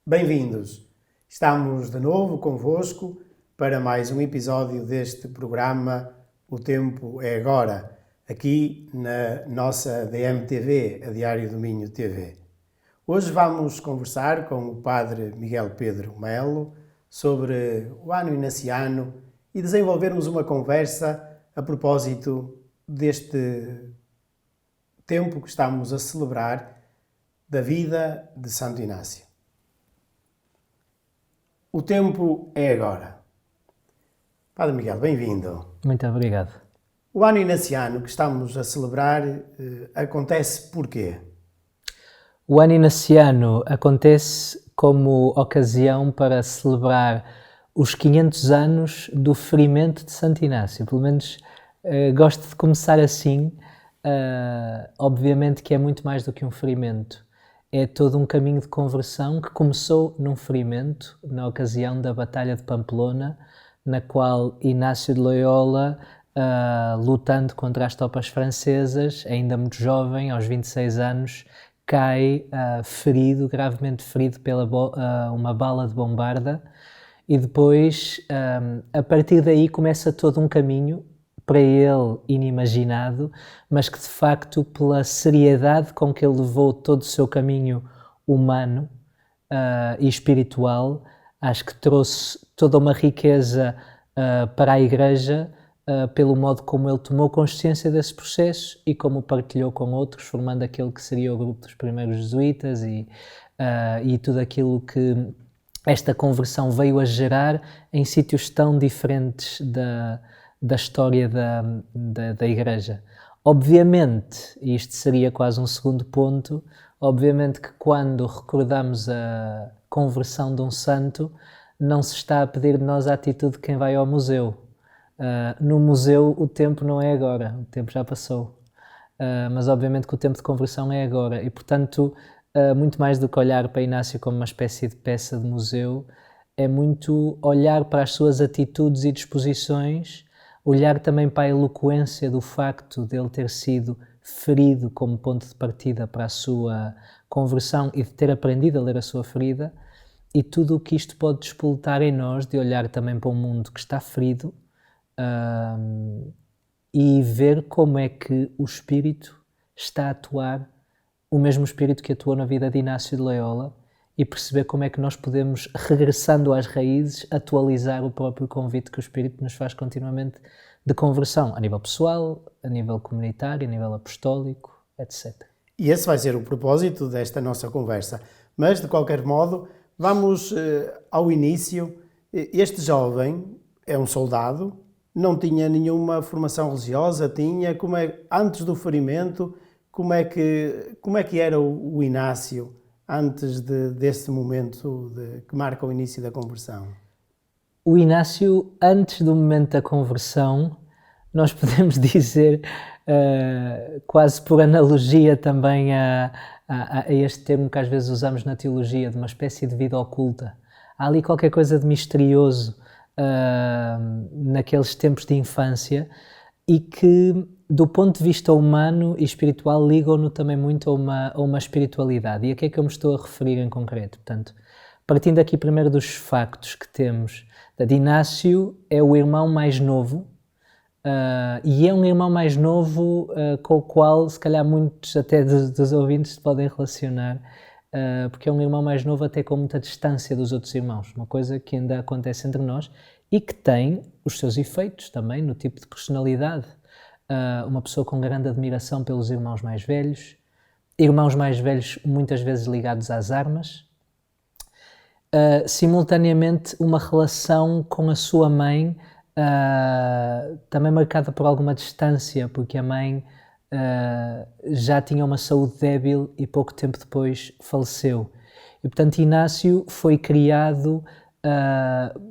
Bem-vindos! Estamos de novo convosco para mais um episódio deste programa O Tempo é Agora, aqui na nossa DMTV, a Diário do Minho TV. Hoje vamos conversar com o Padre Miguel Pedro Melo sobre o ano inaciano e desenvolvermos uma conversa a propósito deste tempo que estamos a celebrar da vida de Santo Inácio. O tempo é agora. Padre Miguel, bem-vindo. Muito obrigado. O ano inaciano que estamos a celebrar acontece porquê? O ano inaciano acontece como ocasião para celebrar os 500 anos do ferimento de Santo Inácio. Pelo menos gosto de começar assim. Obviamente que é muito mais do que um ferimento. É todo um caminho de conversão que começou num ferimento, na ocasião da Batalha de Pamplona, na qual Inácio de Loyola, lutando contra as tropas francesas, ainda muito jovem, aos 26 anos, cai ferido, gravemente ferido pela uma bala de bombarda, e depois, a partir daí, começa todo um caminho, para ele inimaginado, mas que de facto, pela seriedade com que ele levou todo o seu caminho humano e espiritual, acho que trouxe toda uma riqueza para a Igreja, pelo modo como ele tomou consciência desse processo e como o partilhou com outros, formando aquele que seria o grupo dos primeiros jesuítas e tudo aquilo que esta conversão veio a gerar em sítios tão diferentes da história da Igreja. Obviamente, e isto seria quase um segundo ponto, obviamente que quando recordamos a conversão de um santo, não se está a pedir de nós a atitude de quem vai ao museu. No museu o tempo não é agora, o tempo já passou. Mas obviamente que o tempo de conversão é agora e, portanto, muito mais do que olhar para Inácio como uma espécie de peça de museu, é muito olhar para as suas atitudes e disposições, olhar também para a eloquência do facto de ele ter sido ferido como ponto de partida para a sua conversão e de ter aprendido a ler a sua ferida, e tudo o que isto pode despoletar em nós, de olhar também para um mundo que está ferido e ver como é que o Espírito está a atuar, o mesmo Espírito que atuou na vida de Inácio de Loyola, e perceber como é que nós podemos, regressando às raízes, atualizar o próprio convite que o Espírito nos faz continuamente de conversão, a nível pessoal, a nível comunitário, a nível apostólico, etc. E esse vai ser o propósito desta nossa conversa. Mas, de qualquer modo, vamos ao início. Este jovem é um soldado, não tinha nenhuma formação religiosa, antes do ferimento, como é que era o Inácio antes desse momento que marca o início da conversão? O Inácio, antes do momento da conversão, nós podemos dizer, quase por analogia também a este termo que às vezes usamos na teologia, de uma espécie de vida oculta. Há ali qualquer coisa de misterioso naqueles tempos de infância e que, do ponto de vista humano e espiritual, ligam-no também muito a uma espiritualidade. E a que é que eu me estou a referir em concreto? Portanto, partindo aqui primeiro dos factos que temos, de Inácio é o irmão mais novo, e é um irmão mais novo com o qual, se calhar, muitos até dos ouvintes se podem relacionar, porque é um irmão mais novo até com muita distância dos outros irmãos, uma coisa que ainda acontece entre nós e que tem os seus efeitos também no tipo de personalidade. Uma pessoa com grande admiração pelos irmãos mais velhos muitas vezes ligados às armas, simultaneamente uma relação com a sua mãe também marcada por alguma distância, porque a mãe já tinha uma saúde débil e pouco tempo depois faleceu. E, portanto, Inácio foi criado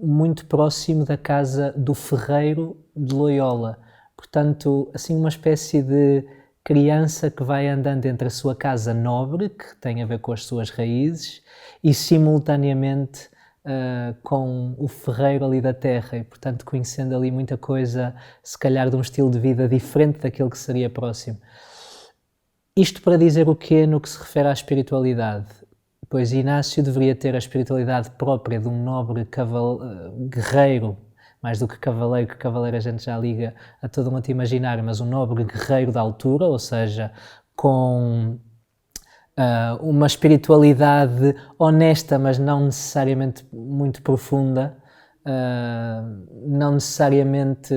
muito próximo da casa do ferreiro de Loyola. Portanto, assim, uma espécie de criança que vai andando entre a sua casa nobre, que tem a ver com as suas raízes, e simultaneamente com o ferreiro ali da terra, e portanto conhecendo ali muita coisa, se calhar de um estilo de vida diferente daquele que seria próximo. Isto para dizer o quê no que se refere à espiritualidade? pois Inácio deveria ter a espiritualidade própria de um nobre guerreiro, mais do que cavaleiro a gente já liga a todo um outro imaginário, mas um nobre guerreiro da altura, ou seja, com uma espiritualidade honesta, mas não necessariamente muito profunda, não necessariamente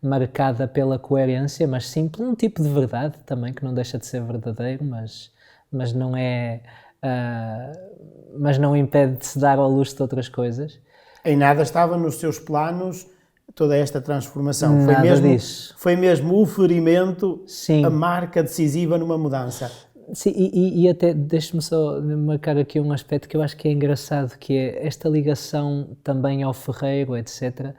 marcada pela coerência, mas sim por um tipo de verdade também, que não deixa de ser verdadeiro, mas não é... mas não impede de se dar ao luxo de outras coisas. Em nada estava nos seus planos toda esta transformação. Nada disso. Foi mesmo o ferimento, Sim. A marca decisiva numa mudança. Sim, e até deixe-me só marcar aqui um aspecto que eu acho que é engraçado, que é esta ligação também ao ferreiro, etc.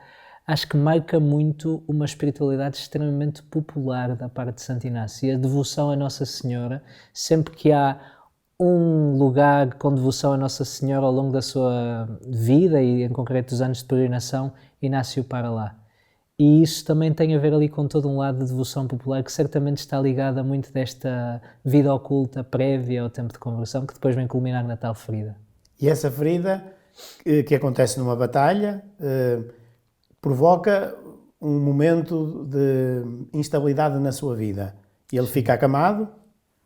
Acho que marca muito uma espiritualidade extremamente popular da parte de Santo Inácio. E a devoção a Nossa Senhora, sempre que há um lugar com devoção a Nossa Senhora ao longo da sua vida e em concreto os anos de peregrinação, Inácio para lá. E isso também tem a ver ali com todo um lado de devoção popular que certamente está ligado a muito desta vida oculta prévia ao tempo de conversão, que depois vem culminar na tal ferida. E essa ferida, que acontece numa batalha, provoca um momento de instabilidade na sua vida. E ele fica acamado.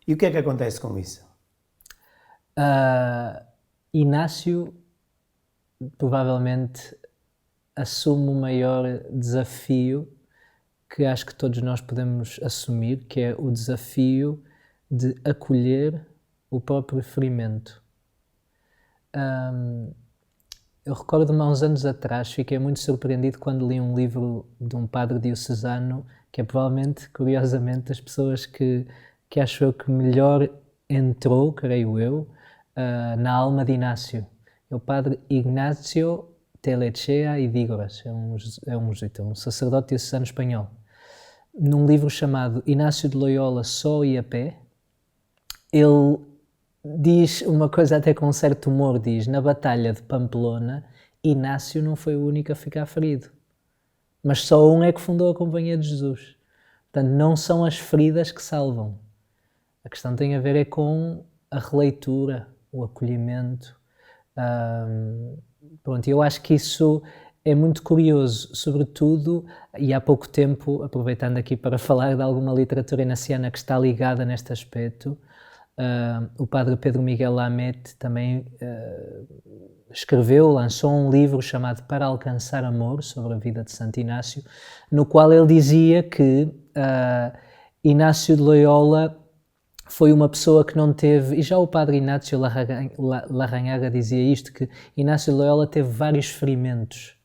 E o que é que acontece com isso? Inácio provavelmente assume o maior desafio que acho que todos nós podemos assumir, que é o desafio de acolher o próprio ferimento. Eu recordo-me há uns anos atrás, fiquei muito surpreendido quando li um livro de um padre diocesano, que é provavelmente, curiosamente, das pessoas que acho eu que melhor entrou, creio eu, na alma de Inácio. É o padre Ignacio Telechea e Dígoras, é um sacerdote diocesano espanhol. Num livro chamado Inácio de Loyola, Só e a Pé, ele diz uma coisa até com um certo humor, diz: na Batalha de Pamplona, Inácio não foi o único a ficar ferido, mas só um é que fundou a Companhia de Jesus. Portanto, não são as feridas que salvam. A questão tem a ver é com a releitura, o acolhimento. Pronto, eu acho que isso é muito curioso, sobretudo, e há pouco tempo, aproveitando aqui para falar de alguma literatura inaciana que está ligada neste aspecto, o padre Pedro Miguel Lamet também lançou um livro chamado Para Alcançar Amor, sobre a vida de Santo Inácio, no qual ele dizia que Inácio de Loyola foi uma pessoa que não teve, e já o padre Inácio Larrañaga dizia isto, que Inácio de Loyola teve vários ferimentos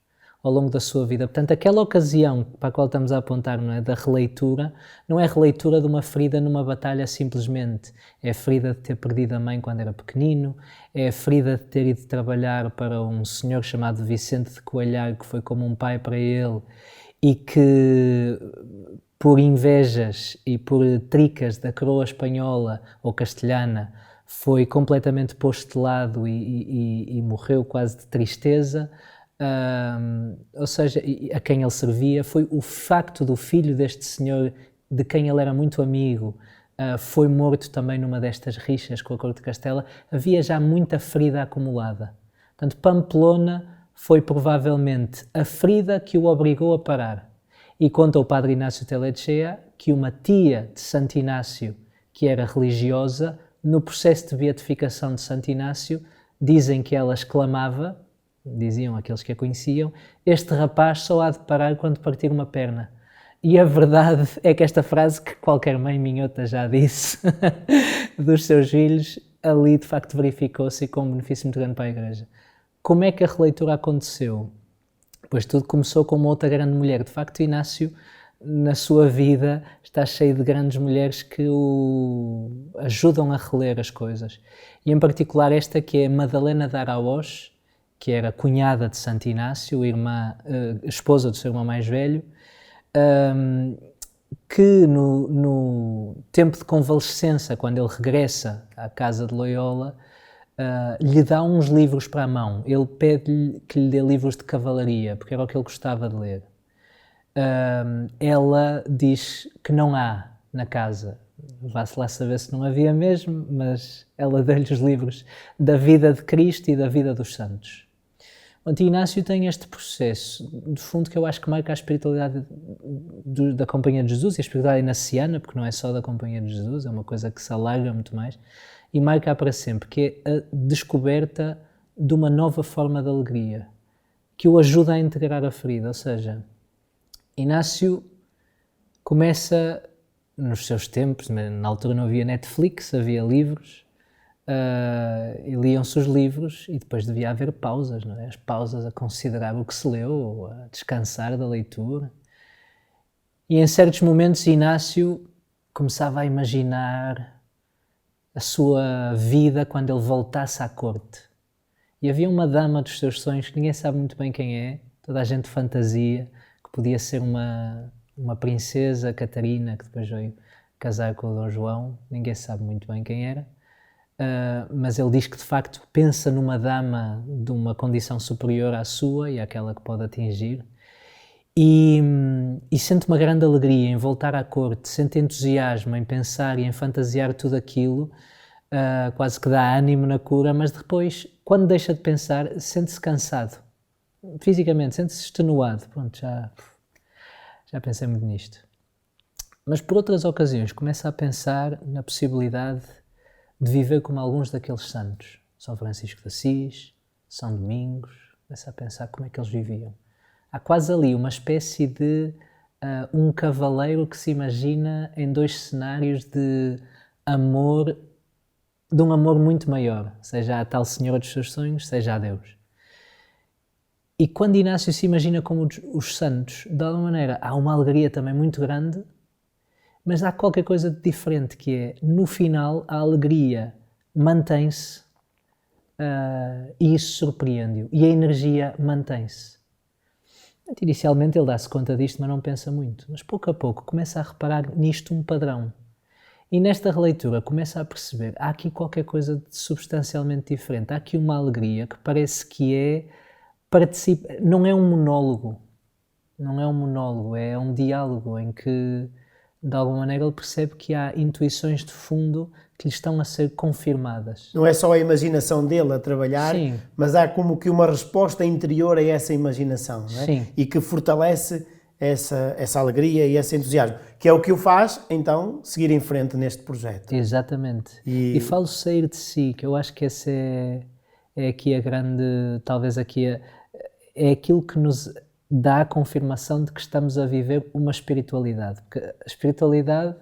ao longo da sua vida. Portanto, aquela ocasião para a qual estamos a apontar, não é, da releitura, não é a releitura de uma ferida numa batalha simplesmente. É a ferida de ter perdido a mãe quando era pequenino, é a ferida de ter ido trabalhar para um senhor chamado Vicente de Coelhar, que foi como um pai para ele, e que por invejas e por tricas da coroa espanhola ou castelhana foi completamente posto de lado e morreu quase de tristeza. Ou seja, a quem ele servia, foi o facto do filho deste senhor, de quem ele era muito amigo, foi morto também numa destas rixas com a corte de Castela. Havia já muita ferida acumulada. Portanto, Pamplona foi provavelmente a ferida que o obrigou a parar. E conta o padre Inácio Telechea que uma tia de Santo Inácio, que era religiosa, no processo de beatificação de Santo Inácio, dizem que ela exclamava, diziam aqueles que a conheciam, este rapaz só há de parar quando partir uma perna. E a verdade é que esta frase, que qualquer mãe minhota já disse dos seus filhos, ali de facto verificou-se com um benefício muito grande para a Igreja. Como é que a releitura aconteceu? Pois tudo começou com uma outra grande mulher. De facto, Inácio, na sua vida, está cheio de grandes mulheres que o ajudam a reler as coisas. E em particular esta que é Madalena de Araoz, que era cunhada de Santo Inácio, esposa do seu irmão mais velho, que no tempo de convalescença, quando ele regressa à casa de Loyola, lhe dá uns livros para a mão. Ele pede-lhe que lhe dê livros de cavalaria, porque era o que ele gostava de ler. Ela diz que não há na casa. vá-se lá saber se não havia mesmo, mas ela deu-lhe os livros da vida de Cristo e da vida dos santos. O Antigo Inácio tem este processo, de fundo, que eu acho que marca a espiritualidade da Companhia de Jesus, e a espiritualidade inaciana, porque não é só da Companhia de Jesus, é uma coisa que se alarga muito mais, e marca para sempre, que é a descoberta de uma nova forma de alegria, que o ajuda a integrar a ferida. Ou seja, Inácio começa, nos seus tempos, na altura não havia Netflix, havia livros, e liam-se os livros e depois devia haver pausas, não é? As pausas a considerar o que se leu, a descansar da leitura. E em certos momentos Inácio começava a imaginar a sua vida quando ele voltasse à corte. E havia uma dama dos seus sonhos que ninguém sabe muito bem quem é, toda a gente fantasia, que podia ser uma princesa, Catarina, que depois veio casar com o Dom João, ninguém sabe muito bem quem era. Mas ele diz que de facto pensa numa dama de uma condição superior à sua e àquela que pode atingir, e sente uma grande alegria em voltar à corte, sente entusiasmo em pensar e em fantasiar tudo aquilo, quase que dá ânimo na cura, mas depois, quando deixa de pensar, sente-se cansado, fisicamente, sente-se extenuado. Pronto, já pensei muito nisto. Mas por outras ocasiões começa a pensar na possibilidade de viver como alguns daqueles santos, São Francisco de Assis, São Domingos, começa a pensar como é que eles viviam. Há quase ali uma espécie de um cavaleiro que se imagina em dois cenários de amor, de um amor muito maior, seja a tal senhora dos seus sonhos, seja a Deus. E quando Inácio se imagina como os santos, de alguma maneira há uma alegria também muito grande, mas há qualquer coisa de diferente, que é, no final, a alegria mantém-se e isso surpreende-o. E a energia mantém-se. Inicialmente ele dá-se conta disto, mas não pensa muito. Mas pouco a pouco começa a reparar nisto um padrão. E nesta releitura começa a perceber, há aqui qualquer coisa de substancialmente diferente. Há aqui uma alegria que parece que é... não é um monólogo. Não é um monólogo, é um diálogo em que, de alguma maneira, ele percebe que há intuições de fundo que lhe estão a ser confirmadas. Não é só a imaginação dele a trabalhar, Sim. mas há como que uma resposta interior a essa imaginação, não é? Sim. E que fortalece essa alegria e esse entusiasmo, que é o que o faz, então, seguir em frente neste projeto. Exatamente. E falo sair de si, que eu acho que essa é aqui a grande, talvez aqui é aquilo que nos dá a confirmação de que estamos a viver uma espiritualidade, porque a espiritualidade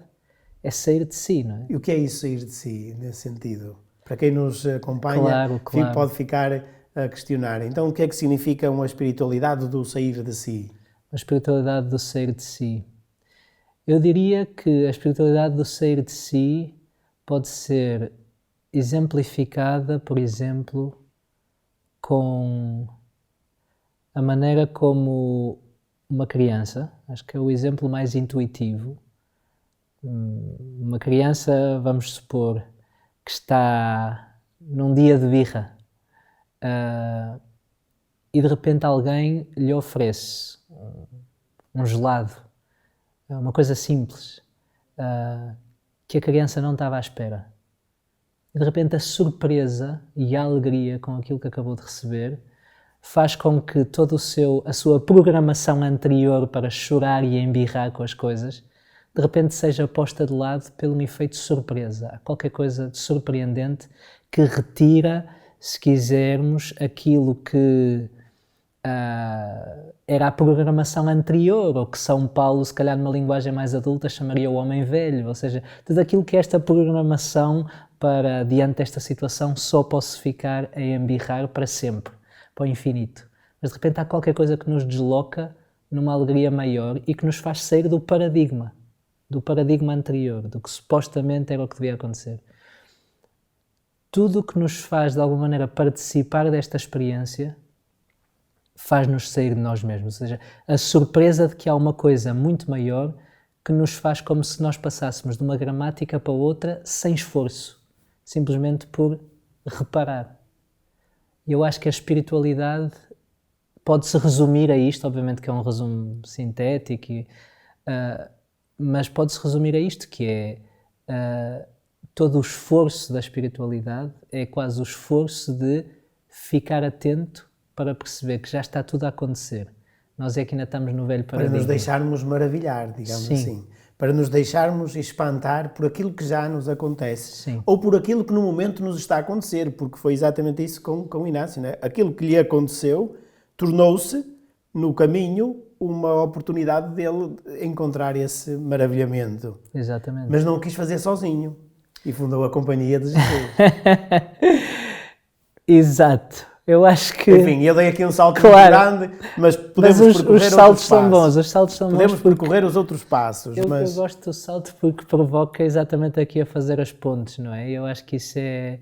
é sair de si, não é? E o que é isso, sair de si, nesse sentido? Para quem nos acompanha, Claro. pode ficar a questionar. Então, o que é que significa uma espiritualidade do sair de si? A espiritualidade do sair de si. Eu diria que a espiritualidade do sair de si pode ser exemplificada, por exemplo, com a maneira como uma criança, acho que é o exemplo mais intuitivo. Uma criança, vamos supor, que está num dia de birra e de repente alguém lhe oferece um gelado, uma coisa simples, que a criança não estava à espera. E de repente a surpresa e a alegria com aquilo que acabou de receber faz com que toda a sua programação anterior para chorar e embirrar com as coisas, de repente seja posta de lado pelo efeito de surpresa. Há qualquer coisa de surpreendente que retira, se quisermos, aquilo que era a programação anterior, ou que São Paulo, se calhar numa linguagem mais adulta, chamaria o homem velho, ou seja, tudo aquilo que esta programação para, diante desta situação, só posso ficar a embirrar para sempre, para o infinito. Mas de repente há qualquer coisa que nos desloca numa alegria maior e que nos faz sair do paradigma anterior, do que supostamente era o que devia acontecer. Tudo o que nos faz, de alguma maneira, participar desta experiência faz-nos sair de nós mesmos, ou seja, a surpresa de que há uma coisa muito maior que nos faz como se nós passássemos de uma gramática para outra sem esforço, simplesmente por reparar. Eu acho que a espiritualidade pode-se resumir a isto, obviamente que é um resumo sintético, mas pode-se resumir a isto, que é todo o esforço da espiritualidade é quase o esforço de ficar atento para perceber que já está tudo a acontecer. Nós é que ainda estamos no velho paradigma. Para nos deixarmos maravilhar, digamos Sim. assim. Para nos deixarmos espantar por aquilo que já nos acontece. Sim. Ou por aquilo que no momento nos está a acontecer, porque foi exatamente isso com o Inácio, né? Aquilo que lhe aconteceu tornou-se, no caminho, uma oportunidade dele encontrar esse maravilhamento. Exatamente. Mas não quis fazer sozinho e fundou a Companhia de Jesus. Exato. Eu acho que... Enfim, eu dei aqui um salto Claro. muito grande, mas podemos Mas percorrer os saltos outros são bons, passos. os saltos são Podemos bons porque percorrer os outros passos, eu mas... gosto do salto porque provoca exatamente aqui a fazer as pontes, não é? Eu acho que isso é...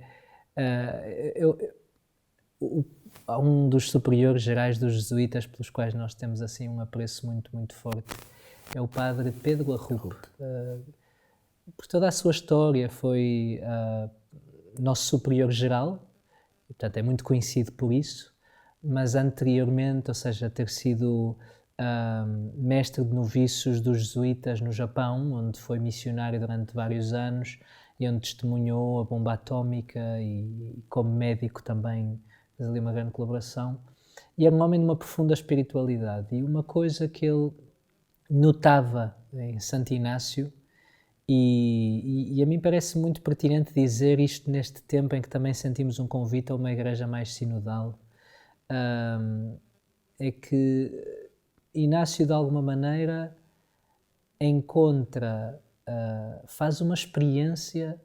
há um dos superiores gerais dos jesuítas pelos quais nós temos assim um apreço muito, muito forte. É o padre Pedro Arrupe. Por toda a sua história foi nosso superior geral, portanto é muito conhecido por isso, mas anteriormente, ou seja, ter sido mestre de noviços dos jesuítas no Japão, onde foi missionário durante vários anos e onde testemunhou a bomba atómica e como médico também fez ali uma grande colaboração. E era um homem de uma profunda espiritualidade. E uma coisa que ele notava em Santo Inácio, e a mim parece muito pertinente dizer isto neste tempo em que também sentimos um convite a uma igreja mais sinodal, é que Inácio de alguma maneira encontra, faz uma experiência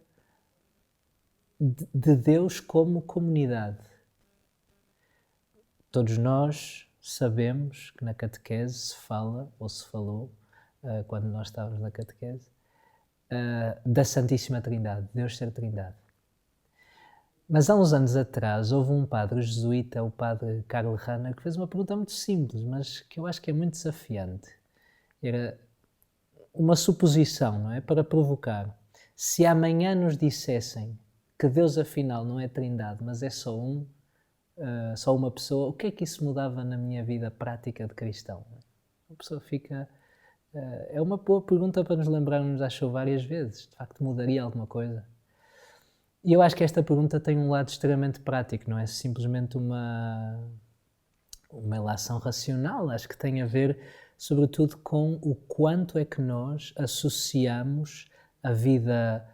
de Deus como comunidade. Todos nós sabemos que na catequese se fala, ou se falou, quando nós estávamos na catequese, da Santíssima Trindade, Deus ser Trindade. Mas há uns anos atrás houve um padre jesuíta, o padre Karl Rahner, que fez uma pergunta muito simples, mas que eu acho que é muito desafiante. Era uma suposição, não é? Para provocar. Se amanhã nos dissessem que Deus afinal não é Trindade, mas é só só uma pessoa, o que é que isso mudava na minha vida prática de cristão? A pessoa fica... é uma boa pergunta para nos lembrarmos, acho, várias vezes. De facto, mudaria alguma coisa? E eu acho que esta pergunta tem um lado extremamente prático, não é simplesmente uma ilação racional. Acho que tem a ver, sobretudo, com o quanto é que nós associamos a vida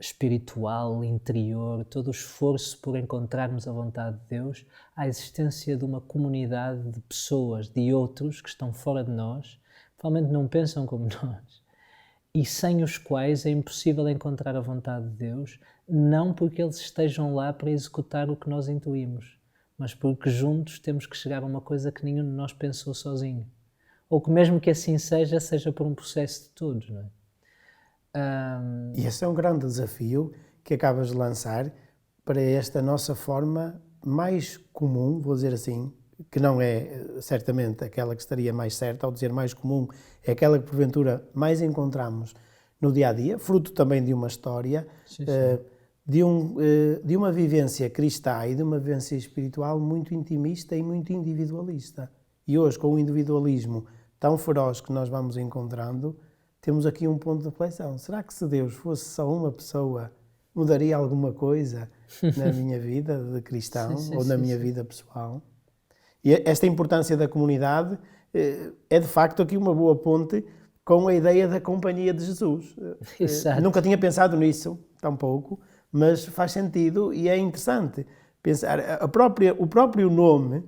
espiritual, interior, todo o esforço por encontrarmos a vontade de Deus, à existência de uma comunidade de pessoas, de outros que estão fora de nós, provavelmente não pensam como nós, e sem os quais é impossível encontrar a vontade de Deus, não porque eles estejam lá para executar o que nós intuímos, mas porque juntos temos que chegar a uma coisa que nenhum de nós pensou sozinho. Ou que mesmo que assim seja por um processo de todos, não é? E esse é um grande desafio que acabas de lançar para esta nossa forma mais comum, vou dizer assim, que não é certamente aquela que estaria mais certa, ao dizer mais comum, é aquela que porventura mais encontramos no dia-a-dia, fruto também de uma história, Sim, sim. De uma vivência cristã e de uma vivência espiritual muito intimista e muito individualista. E hoje, com o individualismo tão feroz que nós vamos encontrando, temos aqui um ponto de reflexão. Será que se Deus fosse só uma pessoa, mudaria alguma coisa na minha vida de cristão ou na minha vida pessoal? E esta importância da comunidade é de facto aqui uma boa ponte com a ideia da Companhia de Jesus. Exato. Nunca tinha pensado nisso, tampouco, mas faz sentido e é interessante pensar. O próprio nome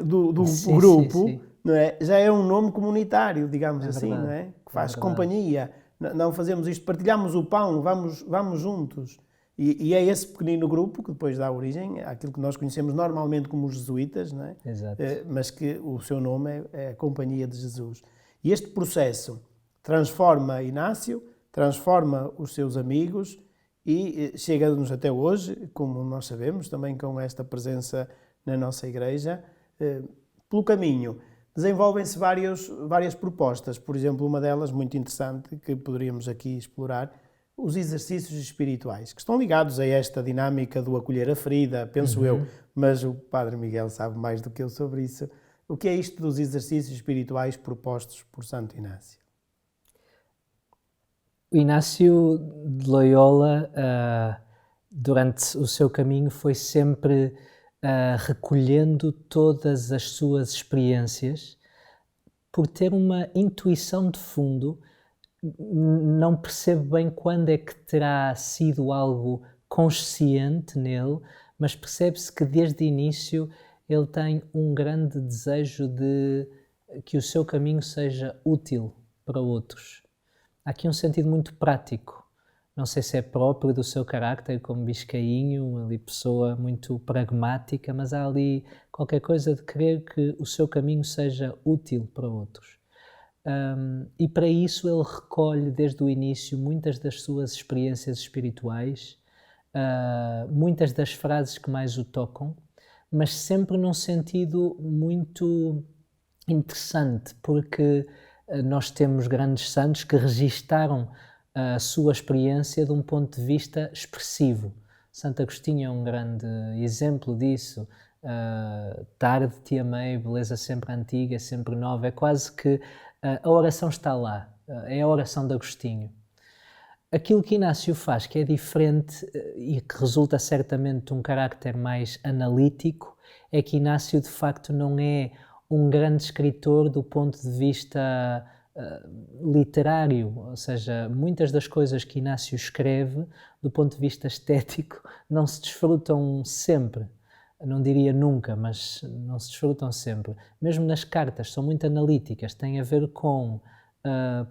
do grupo, sim. Não é? Já é um nome comunitário, digamos assim, verdade. não é? Que faz verdade. companhia. Não fazemos isto, partilhamos o pão, vamos juntos. E é esse pequenino grupo que depois dá origem àquilo que nós conhecemos normalmente como os jesuítas, não é? Exato. Mas que o seu nome é a Companhia de Jesus. E este processo transforma Inácio, transforma os seus amigos e chega-nos até hoje, como nós sabemos, também com esta presença na nossa igreja. Pelo caminho desenvolvem-se várias propostas. Por exemplo, uma delas muito interessante que poderíamos aqui explorar, os exercícios espirituais, que estão ligados a esta dinâmica do acolher a ferida, penso eu, mas o Padre Miguel sabe mais do que eu sobre isso. O que é isto dos exercícios espirituais propostos por Santo Inácio? O Inácio de Loyola, durante o seu caminho, foi sempre recolhendo todas as suas experiências, por ter uma intuição de fundo. Não percebo bem quando é que terá sido algo consciente nele, mas percebe-se que desde o início ele tem um grande desejo de que o seu caminho seja útil para outros. Há aqui um sentido muito prático. Não sei se é próprio do seu carácter como biscainho, ali pessoa muito pragmática, mas há ali qualquer coisa de querer que o seu caminho seja útil para outros. E para isso ele recolhe desde o início muitas das suas experiências espirituais, muitas das frases que mais o tocam, mas sempre num sentido muito interessante, porque nós temos grandes santos que registaram a sua experiência de um ponto de vista expressivo. Santo Agostinho é um grande exemplo disso. Tarde te amei, beleza sempre antiga, sempre nova. É quase que a oração está lá, é a oração de Agostinho. Aquilo que Inácio faz, que é diferente e que resulta certamente de um carácter mais analítico, é que Inácio de facto não é um grande escritor do ponto de vista literário, ou seja, muitas das coisas que Inácio escreve do ponto de vista estético não se desfrutam sempre. Não diria nunca, mas não se desfrutam sempre. Mesmo nas cartas, são muito analíticas, têm a ver com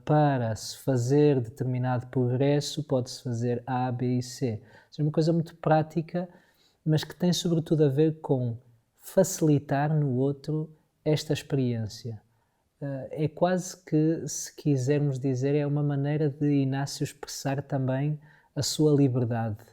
para se fazer determinado progresso, pode-se fazer A, B e C. É uma coisa muito prática, mas que tem sobretudo a ver com facilitar no outro esta experiência. É quase que, se quisermos dizer, é uma maneira de Inácio expressar também a sua liberdade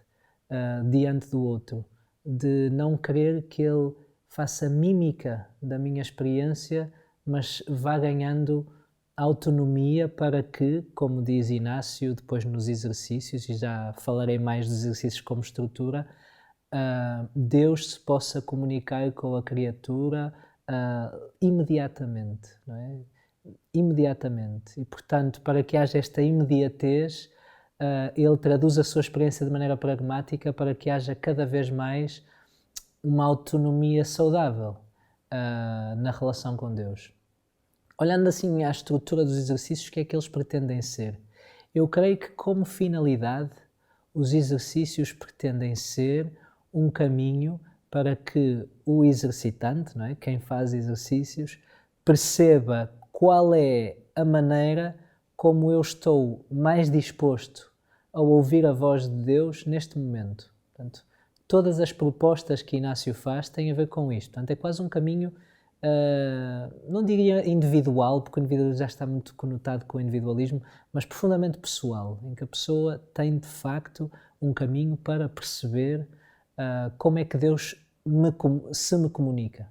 diante do outro, de não querer que ele faça mímica da minha experiência, mas vá ganhando autonomia para que, como diz Inácio depois nos exercícios, e já falarei mais dos exercícios como estrutura, Deus se possa comunicar com a criatura imediatamente, não é? Imediatamente. E, portanto, para que haja esta imediatez, ele traduz a sua experiência de maneira pragmática para que haja cada vez mais uma autonomia saudável na relação com Deus. Olhando assim à estrutura dos exercícios, o que é que eles pretendem ser? Eu creio que, como finalidade, os exercícios pretendem ser um caminho para que o exercitante, não é? Quem faz exercícios, perceba qual é a maneira como eu estou mais disposto a ouvir a voz de Deus neste momento. Portanto, todas as propostas que Inácio faz têm a ver com isto. Portanto, é quase um caminho, não diria individual, porque o individualismo já está muito conotado com o individualismo, mas profundamente pessoal, em que a pessoa tem de facto um caminho para perceber como é que Deus se me comunica.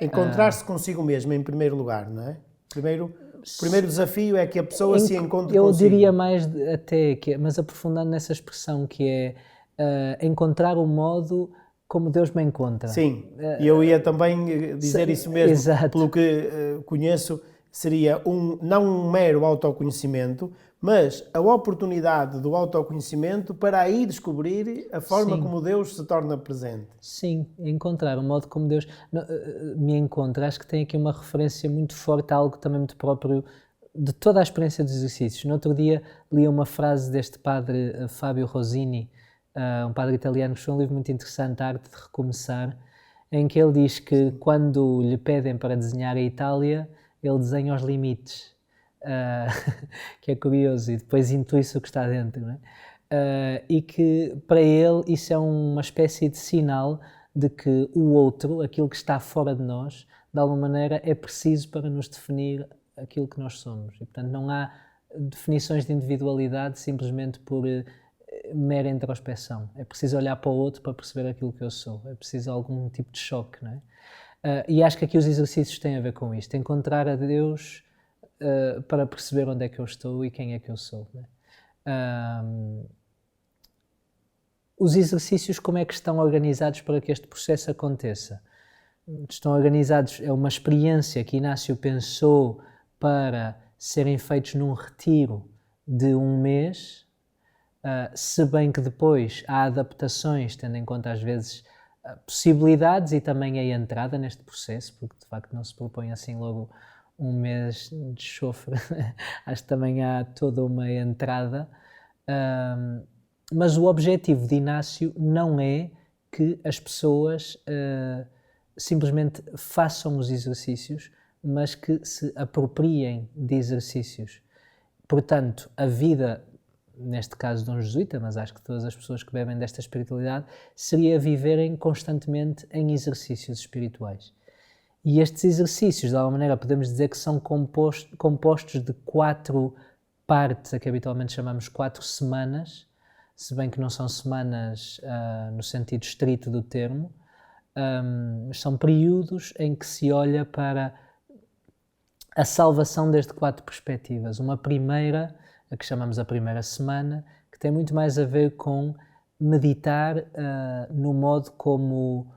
Encontrar-se consigo mesmo, em primeiro lugar, não é? O primeiro desafio é que a pessoa se encontre eu consigo. Eu diria mais até, mas aprofundando nessa expressão, que é encontrar o modo como Deus me encontra. Sim, e eu ia também dizer isso mesmo, exato. Pelo que conheço, seria não um mero autoconhecimento, mas a oportunidade do autoconhecimento para aí descobrir a forma Sim. como Deus se torna presente. Sim, encontrar o modo como Deus me encontra. Acho que tem aqui uma referência muito forte a algo também muito próprio de toda a experiência dos exercícios. No outro dia li uma frase deste padre Fábio Rosini, um padre italiano, que escreveu um livro muito interessante, A Arte de Recomeçar, em que ele diz que quando lhe pedem para desenhar a Itália, ele desenha os limites, que é curioso, e depois intui-se o que está dentro, não é? E que para ele isso é uma espécie de sinal de que o outro, aquilo que está fora de nós, de alguma maneira é preciso para nos definir aquilo que nós somos. E, portanto, não há definições de individualidade simplesmente por mera introspecção. É preciso olhar para o outro para perceber aquilo que eu sou. É preciso algum tipo de choque, não é? E acho que aqui os exercícios têm a ver com isto. Encontrar a Deus para perceber onde é que eu estou e quem é que eu sou. Não é? Os exercícios, como é que estão organizados para que este processo aconteça? Estão organizados, é uma experiência que Inácio pensou para serem feitos num retiro de um mês, se bem que depois há adaptações, tendo em conta às vezes possibilidades e também a entrada neste processo, porque de facto não se propõe assim logo um mês de chofre, acho que também há toda uma entrada, mas o objetivo de Inácio não é que as pessoas simplesmente façam os exercícios, mas que se apropriem de exercícios. Portanto, a vida, neste caso de um jesuíta, mas acho que todas as pessoas que bebem desta espiritualidade, seria viverem constantemente em exercícios espirituais. E estes exercícios, de alguma maneira, podemos dizer que são compostos de 4 partes, a que habitualmente chamamos 4 semanas, se bem que não são semanas no sentido estrito do termo, são períodos em que se olha para a salvação desde 4 perspectivas. Uma primeira, a que chamamos a primeira semana, que tem muito mais a ver com meditar no modo como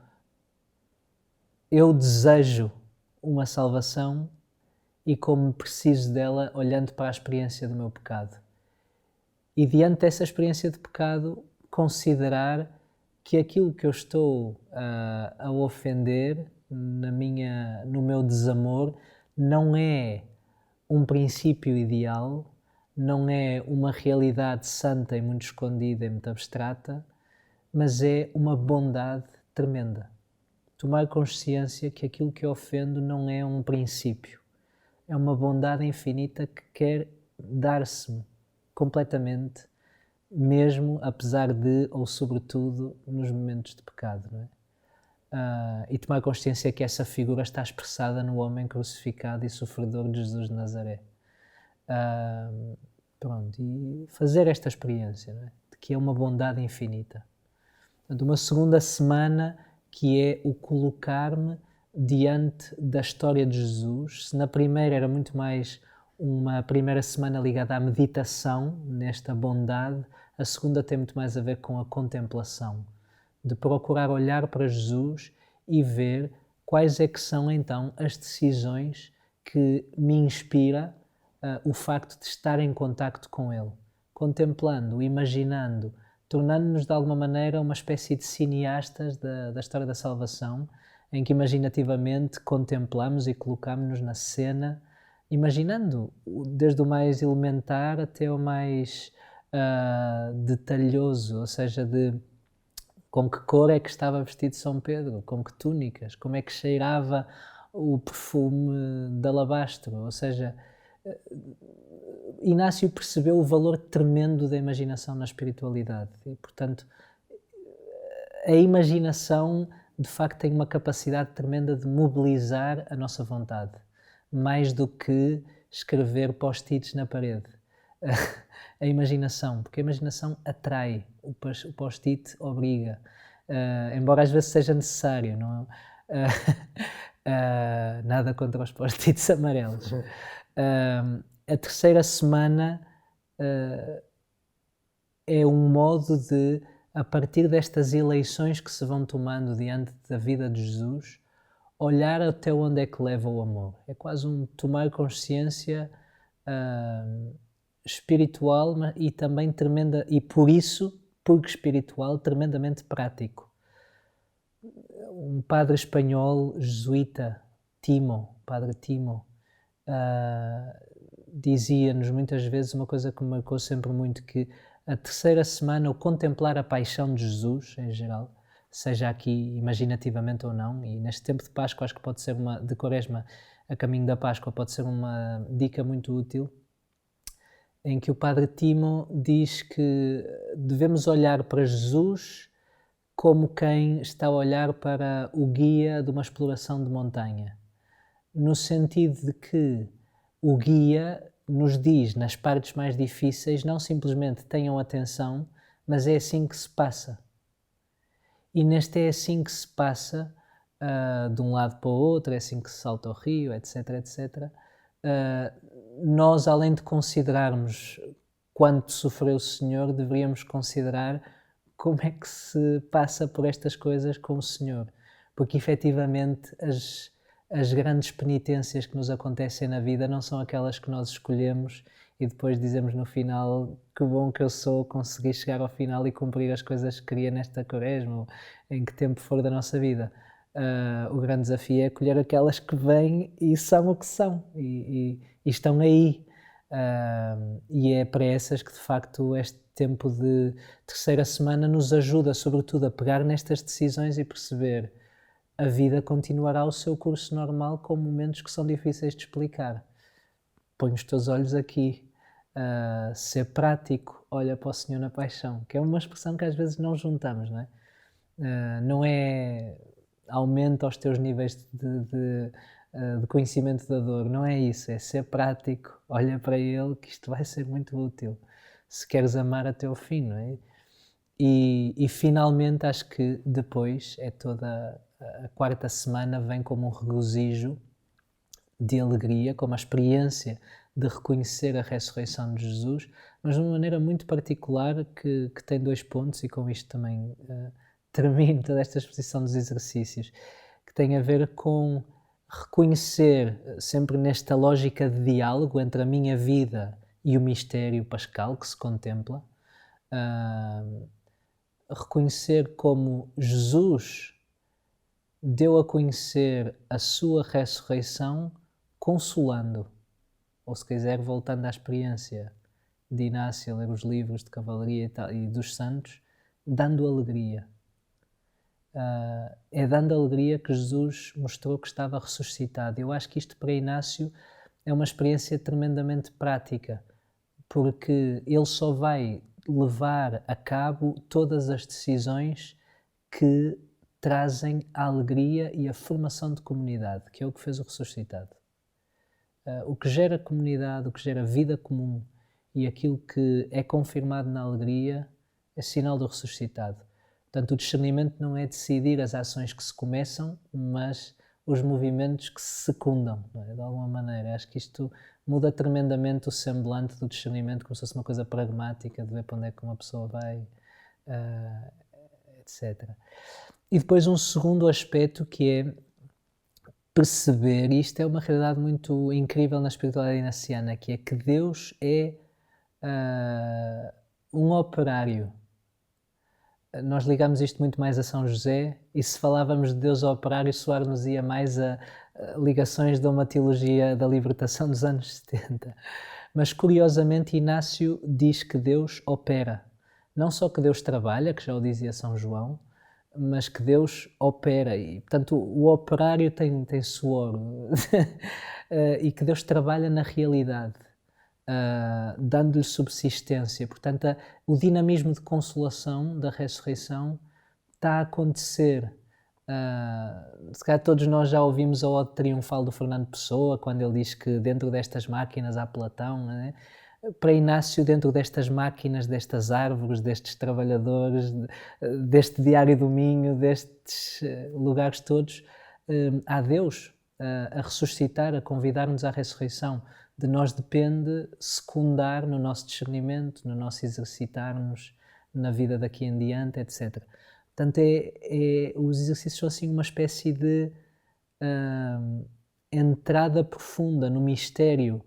eu desejo uma salvação e como preciso dela olhando para a experiência do meu pecado. E diante dessa experiência de pecado, considerar que aquilo que eu estou a ofender no meu desamor não é um princípio ideal, não é uma realidade santa e muito escondida e muito abstrata, mas é uma bondade tremenda. Tomar consciência que aquilo que eu ofendo não é um princípio, é uma bondade infinita que quer dar-se-me completamente, mesmo apesar de, ou sobretudo, nos momentos de pecado, não é? E tomar consciência que essa figura está expressada no homem crucificado e sofredor de Jesus de Nazaré. Pronto, e fazer esta experiência, não é? De que é uma bondade infinita. Portanto, uma segunda semana que é o colocar-me diante da história de Jesus. Se na primeira era muito mais uma primeira semana ligada à meditação, nesta bondade, a segunda tem muito mais a ver com a contemplação, de procurar olhar para Jesus e ver quais é que são então as decisões que me inspira o facto de estar em contacto com Ele, contemplando, imaginando, tornando-nos de alguma maneira uma espécie de cineastas da história da salvação, em que imaginativamente contemplamos e colocamos-nos na cena, imaginando desde o mais elementar até o mais detalhoso, ou seja, de com que cor é que estava vestido São Pedro, com que túnicas, como é que cheirava o perfume de alabastro, ou seja, Inácio percebeu o valor tremendo da imaginação na espiritualidade e, portanto, a imaginação de facto tem uma capacidade tremenda de mobilizar a nossa vontade, mais do que escrever post-its na parede. A imaginação, porque a imaginação atrai, o post-it obriga, embora às vezes seja necessário, não nada contra os post-its amarelos. A terceira semana é um modo de, a partir destas eleições que se vão tomando diante da vida de Jesus, olhar até onde é que leva o amor. É quase um tomar consciência espiritual e também tremenda, e por isso, porque espiritual, tremendamente prático. Um padre espanhol, jesuíta, padre Timo, dizia-nos muitas vezes uma coisa que me marcou sempre muito, que a terceira semana, o contemplar a paixão de Jesus, em geral, seja aqui imaginativamente ou não, e neste tempo de Páscoa acho que pode ser de Quaresma, a caminho da Páscoa, pode ser uma dica muito útil, em que o padre Timo diz que devemos olhar para Jesus como quem está a olhar para o guia de uma exploração de montanha, no sentido de que o guia nos diz, nas partes mais difíceis, não simplesmente tenham atenção, mas é assim que se passa. E neste é assim que se passa, de um lado para o outro, é assim que se salta o rio, etc, etc. Nós, além de considerarmos quanto sofreu o Senhor, deveríamos considerar como é que se passa por estas coisas com o Senhor. Porque, efetivamente, as grandes penitências que nos acontecem na vida não são aquelas que nós escolhemos e depois dizemos no final que bom que eu sou, consegui chegar ao final e cumprir as coisas que queria nesta quaresma, ou em que tempo for da nossa vida. O grande desafio é colher aquelas que vêm e são o que são e estão aí. E é para essas que de facto este tempo de terceira semana nos ajuda sobretudo a pegar nestas decisões e perceber a vida continuará o seu curso normal com momentos que são difíceis de explicar. Põe os teus olhos aqui, ser prático, olha para o Senhor na paixão, que é uma expressão que às vezes não juntamos, não é? Não é aumenta os teus níveis de conhecimento da dor, não é isso, é ser prático, olha para Ele que isto vai ser muito útil, se queres amar até o fim, não é? E finalmente acho que depois é toda a quarta semana vem como um regozijo de alegria, como a experiência de reconhecer a ressurreição de Jesus, mas de uma maneira muito particular que tem 2 pontos, e com isto também termino toda esta exposição dos exercícios, que tem a ver com reconhecer, sempre nesta lógica de diálogo entre a minha vida e o mistério pascal que se contempla, reconhecer como Jesus deu a conhecer a sua ressurreição consolando, ou se quiser voltando à experiência de Inácio, ler os livros de cavalaria e dos santos, dando alegria. É dando alegria que Jesus mostrou que estava ressuscitado. Eu acho que isto para Inácio é uma experiência tremendamente prática, porque ele só vai levar a cabo todas as decisões que trazem a alegria e a formação de comunidade, que é o que fez o ressuscitado. O que gera comunidade, o que gera vida comum e aquilo que é confirmado na alegria é sinal do ressuscitado. Portanto, o discernimento não é decidir as ações que se começam, mas os movimentos que se secundam, não é? De alguma maneira. Acho que isto muda tremendamente o semblante do discernimento, como se fosse uma coisa pragmática, de ver para onde é que uma pessoa vai, etc. E depois um segundo aspecto que é perceber, e isto é uma realidade muito incrível na espiritualidade inaciana, que é que Deus é um operário. Nós ligamos isto muito mais a São José, e se falávamos de Deus operário, soar-nos-ia mais a ligações de uma teologia da libertação dos anos 70. Mas, curiosamente, Inácio diz que Deus opera. Não só que Deus trabalha, que já o dizia São João, mas que Deus opera. E, portanto, o operário tem suor. E que Deus trabalha na realidade. Dando-lhe subsistência. Portanto, o dinamismo de consolação da ressurreição está a acontecer. Se calhar todos nós já ouvimos a ode triunfal do Fernando Pessoa, quando ele diz que dentro destas máquinas há Platão, não é? Para Inácio, dentro destas máquinas, destas árvores, destes trabalhadores, deste Diário do Minho, destes lugares todos, há Deus a ressuscitar, a convidar-nos à ressurreição. De nós depende secundar no nosso discernimento, no nosso exercitar-nos na vida daqui em diante, etc. Portanto, os exercícios são assim uma espécie de entrada profunda no mistério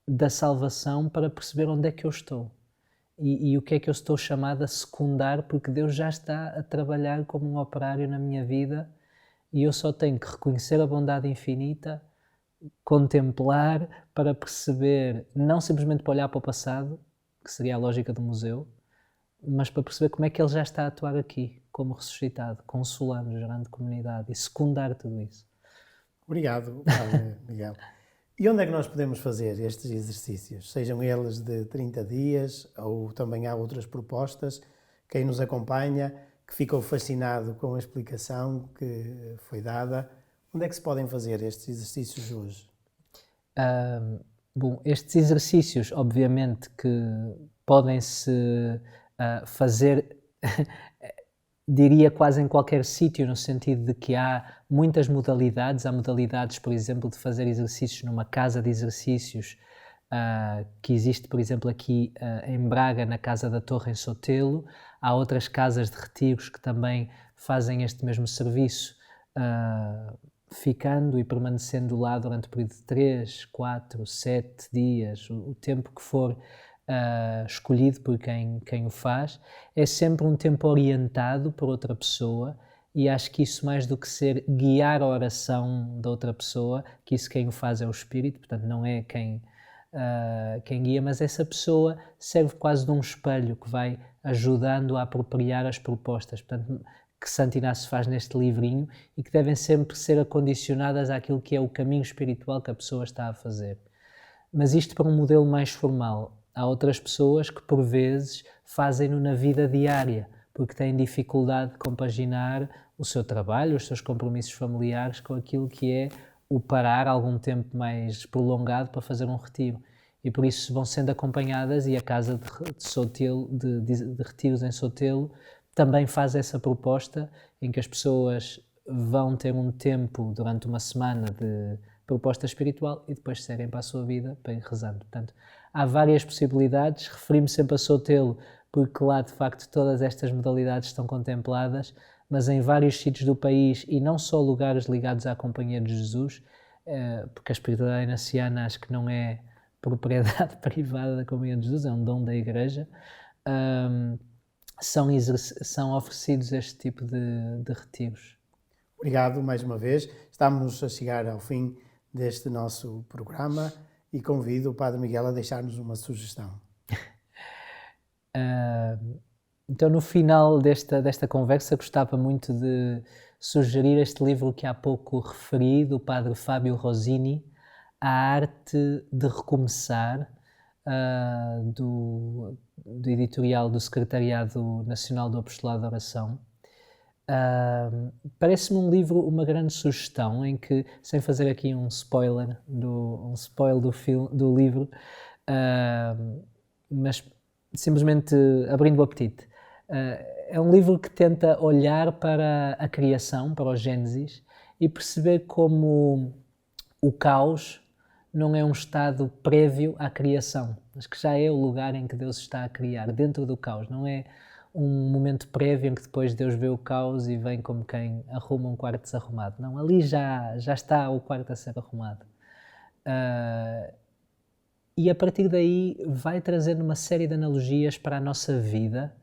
da salvação para perceber onde é que eu estou e o que é que eu estou chamado a secundar, porque Deus já está a trabalhar como um operário na minha vida e eu só tenho que reconhecer a bondade infinita, contemplar para perceber, não simplesmente para olhar para o passado, que seria a lógica do museu, mas para perceber como é que Ele já está a atuar aqui, como ressuscitado, consolando, gerando comunidade e secundar tudo isso. Obrigado, Padre Miguel. E onde é que nós podemos fazer estes exercícios? Sejam eles de 30 dias ou também há outras propostas. Quem nos acompanha, que ficou fascinado com a explicação que foi dada, onde é que se podem fazer estes exercícios hoje? Bom, estes exercícios, obviamente, que podem-se fazer, diria quase em qualquer sítio, no sentido de que há muitas modalidades. Há modalidades, por exemplo, de fazer exercícios numa casa de exercícios, que existe, por exemplo, aqui em Braga, na Casa da Torre, em Sotelo. Há outras casas de retiros que também fazem este mesmo serviço, ficando e permanecendo lá durante o período de 3, 4, 7 dias, o tempo que for escolhido por quem o faz, é sempre um tempo orientado por outra pessoa, e acho que isso, mais do que ser guiar a oração da outra pessoa, que isso quem o faz é o Espírito, portanto não é quem guia, mas essa pessoa serve quase de um espelho que vai ajudando a apropriar as propostas, portanto, que Santo Inácio faz neste livrinho, e que devem sempre ser acondicionadas àquilo que é o caminho espiritual que a pessoa está a fazer. Mas isto para um modelo mais formal. Há outras pessoas que por vezes fazem-no na vida diária, porque têm dificuldade de compaginar o seu trabalho, os seus compromissos familiares com aquilo que é o parar algum tempo mais prolongado para fazer um retiro. E por isso vão sendo acompanhadas, e a Casa de Sotelo, de retiros em Sotelo, também faz essa proposta em que as pessoas vão ter um tempo durante uma semana de proposta espiritual e depois seguem para a sua vida para ir rezando. Portanto, há várias possibilidades, referi-me sempre a Sotelo porque lá de facto todas estas modalidades estão contempladas, mas em vários sítios do país, e não só lugares ligados à Companhia de Jesus, porque a espiritualidade inaciana acho que não é propriedade privada da Companhia de Jesus, é um dom da Igreja, são oferecidos este tipo de retiros. Obrigado mais uma vez. Estamos a chegar ao fim deste nosso programa e convido o Padre Miguel a deixar-nos uma sugestão. Então, no final desta conversa, gostava muito de sugerir este livro que há pouco referi, do Padre Fábio Rosini, A Arte de Recomeçar, do editorial do Secretariado Nacional do Apostolado da Oração. Parece-me um livro, uma grande sugestão, em que, sem fazer aqui um spoiler do livro, mas simplesmente abrindo o apetite. É um livro que tenta olhar para a criação, para o Gênesis, e perceber como o caos não é um estado prévio à criação, mas que já é o lugar em que Deus está a criar, dentro do caos. Não é um momento prévio em que depois Deus vê o caos e vem como quem arruma um quarto desarrumado. Não, ali já está o quarto a ser arrumado. E a partir daí vai trazendo uma série de analogias para a nossa vida,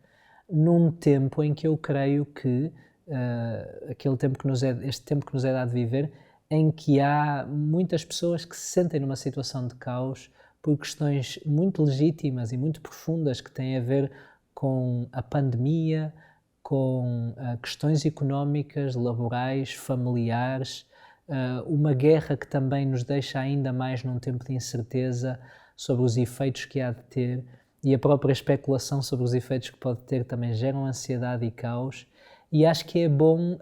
num tempo em que eu creio que, este tempo que nos é dado viver, em que há muitas pessoas que se sentem numa situação de caos por questões muito legítimas e muito profundas que têm a ver com a pandemia, com questões económicas, laborais, familiares, uma guerra que também nos deixa ainda mais num tempo de incerteza sobre os efeitos que há de ter, e a própria especulação sobre os efeitos que pode ter também geram ansiedade e caos. E acho que é bom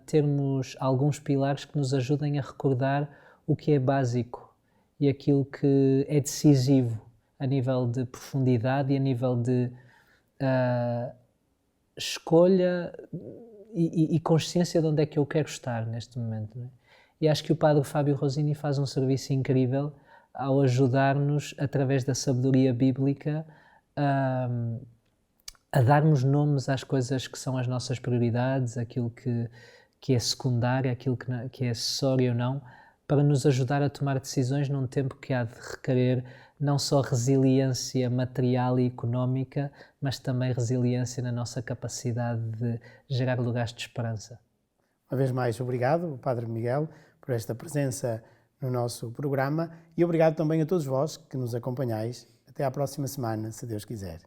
termos alguns pilares que nos ajudem a recordar o que é básico e aquilo que é decisivo a nível de profundidade e a nível de escolha e consciência de onde é que eu quero estar neste momento. Não é? E acho que o Padre Fábio Rosini faz um serviço incrível ao ajudar-nos, através da sabedoria bíblica, a darmos nomes às coisas que são as nossas prioridades, aquilo que é secundário, aquilo que é acessório ou não, para nos ajudar a tomar decisões num tempo que há de requerer não só resiliência material e económica, mas também resiliência na nossa capacidade de gerar lugares de esperança. Uma vez mais, obrigado, Padre Miguel, por esta presença no nosso programa, e obrigado também a todos vós que nos acompanhais. Até à próxima semana, se Deus quiser.